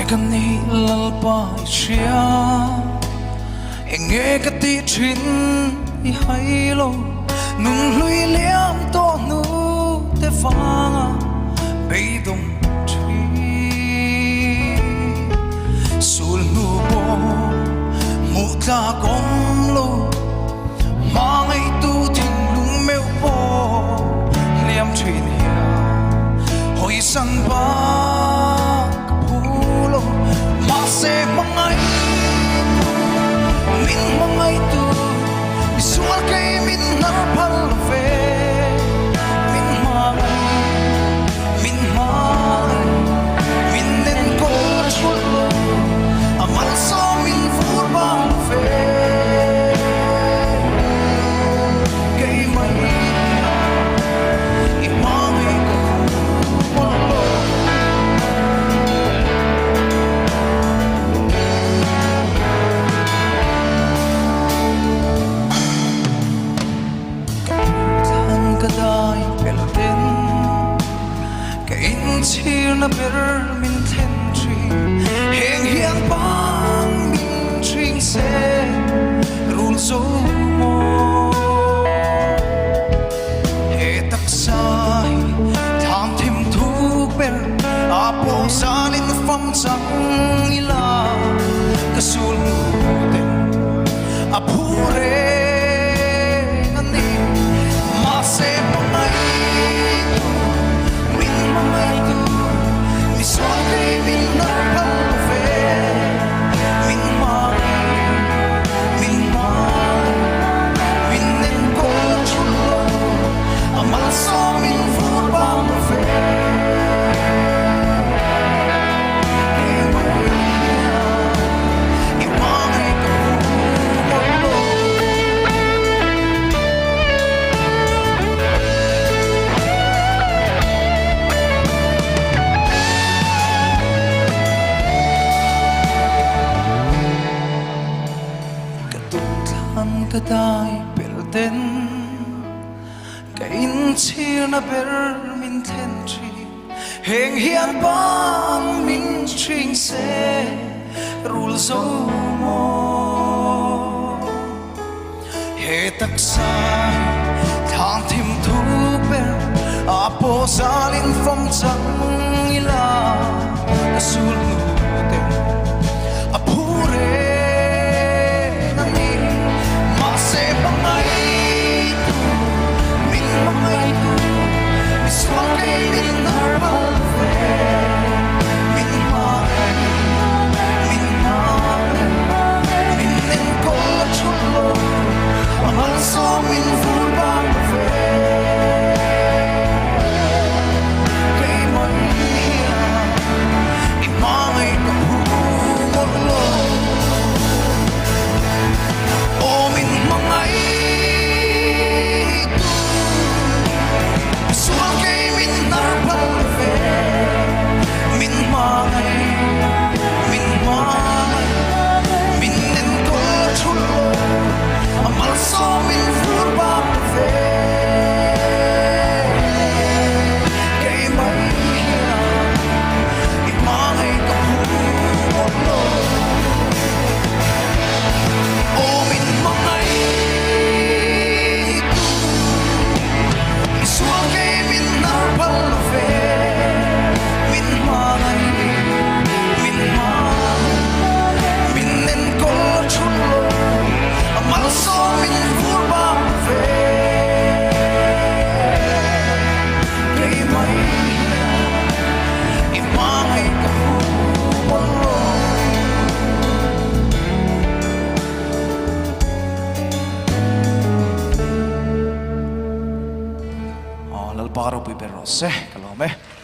cầm ni lalpai chia nghe cái ti chín i hay lo nung lui liam to nu te vanga bay dong chi sul nu bo mu ta kom lo Hmangaihtu thing lung meu po liam thin hia hoi sang ba phulo ma se Hmangaihtu mi sual kai min nar phal ve min nen ko chul lo amal so min fur bang ve kai mai i Hmangaihtu lo kadai pelten kain chir na ber min then tri heng hiang bang min tring se rul zo mo he tak sai tham thim thu ber apo salin fam chang ila kasul ten apure kadai pelten kain chir na ber min then tri heng hian bang min tring se rul zo mo he tak sai thang thim thu ber apo salin phong chang ila sul ten apure Lalparo pui perro se kalau me